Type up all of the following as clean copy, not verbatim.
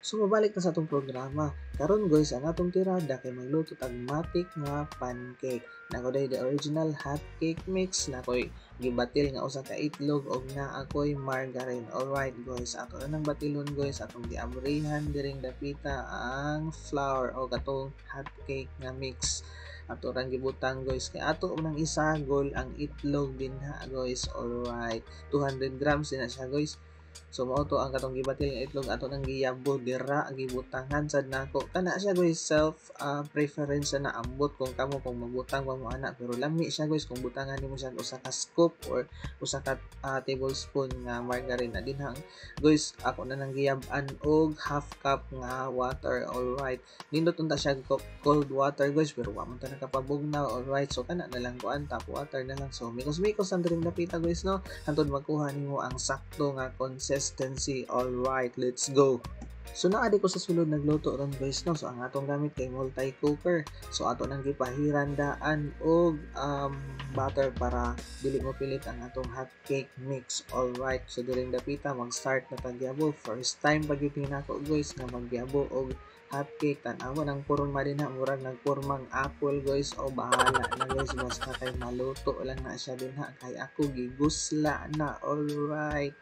So mabalik na sa atong programa. Karon guys, ang atong tirada kay magluto tag matik nga pancake. Nakoy the original hot cake mix, nakoy gibatil nga usa ka itlog og na ako'y margarine. Alright guys, ato na nang batilon guys, atong giamrihan diring dapita ang flour o katong hot cake nga mix. Ato rang gibutang guys kay ato nang isagol ang itlog dinha guys. Alright, 200 grams din na siya guys. So mao to ang katong gibatil nga itlog ato nang giyabo dira gibutangan sad nako. Kana siya guys self preference na ambot kung kamo kung magbutang pa mo ana, pero lami siya guys kung butangan nimo siya usa ka scoop or usa ka tablespoon nga margarine na dinhang. Guys, ako na nang giyab-an og half cup nga water. Alright. Nindot unta siya cold water guys, pero wa man ta nakapabugnaw. Alright. So kana na lang kuan tap water na lang. So mikos-mikos ang diring napita guys no. Hantod magkuha nimo ang sakto nga consistency. Alright, let's go. So naadi ko sa sulod nagluto ron guys no. So ang atong gamit kay multi cooker. So ato nang gipahirandaan og butter para dili mo pilit ang atong hot cake mix. Alright, so during dapita mag-start na tagyabo. First time pag nako guys nga magyabo og hot cake. Tanawa ng porma din na murag nagpormang apple guys. O bahala na guys, basta kay maluto lang na siya din ha, kay ako gigusla na. Alright,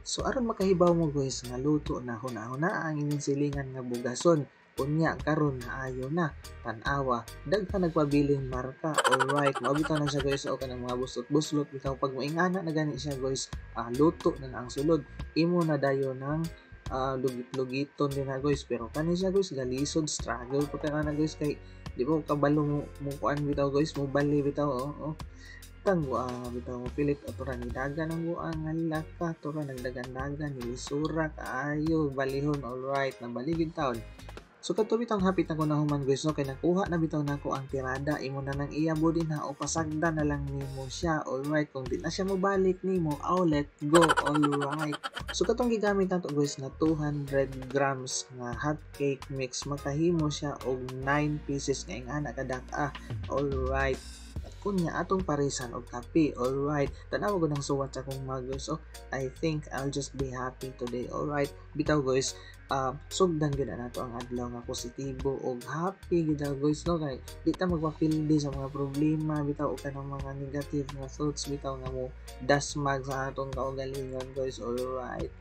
so aron makahibaw mo guys nga luto na huna-huna ang inyong silingan nga bugason. Unya karon na ayo na tan-awa daghan nagpabiling marka. Alright, mabitaw na siya guys o kanang mga buslot-buslot bitaw pag moingana na gani siya guys. Luto na ang sulod, imo na dayo ng lugit-lugiton din na guys, pero kani siya guys galisod, struggle pa ka na guys kay di ba kabalo mo kuan bitaw guys, mo bali bitaw tang bitaw mo pilit atura ni dagan ang buang halaka atura nagdagan-dagan ni sura kaayo balihon. Alright, nabaligid taon. So kadto bitang hapit na ko na human guys no, kay nakuha na bitaw nako ang tirada, imo na nang iyabo din ha o pasagda na lang nimo siya. Alright, kung di na siya mobalik nimo, let go. Alright, so katong gigamit nato guys na 200 grams nga hot cake mix, makahimo siya og 9 pieces nga ingana kada ka. Alright, kunya atong parisan og kape. Alright, tanaw ko ng suwat sa akong mug guys. So I think I'll just be happy today. Alright, bitaw guys, sugdan gyud nato ang adlaw nga positibo og happy gyud guys no, kay di ta magpapildi sa mga problema bitaw o kanang mga negative nga thoughts bitaw nga mo dasmag sa atong kaugalingon guys. Alright,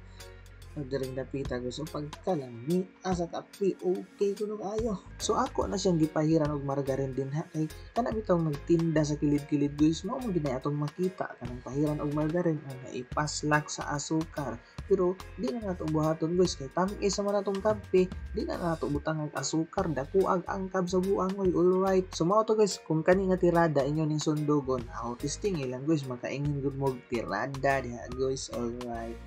diring dapita guys, so pagkalami asa kape okay kuno kayo. So ako na siyang gipahiran og margarine din ha, kay kana bitaw nagtinda sa kilid-kilid guys, mao mo ginay atong makita kanang pahiran og margarine nga ipaslak sa asukar. Pero di na nato buhaton guys, kay tamis sa manatong kape, di na nato butang ang asukar, dako ang angkab sa buangoy. Alright, so mao to guys, kung kani nga tirada inyo ning sundugon, testing ilang guys, makaingin gud mo tirada diha guys. Alright.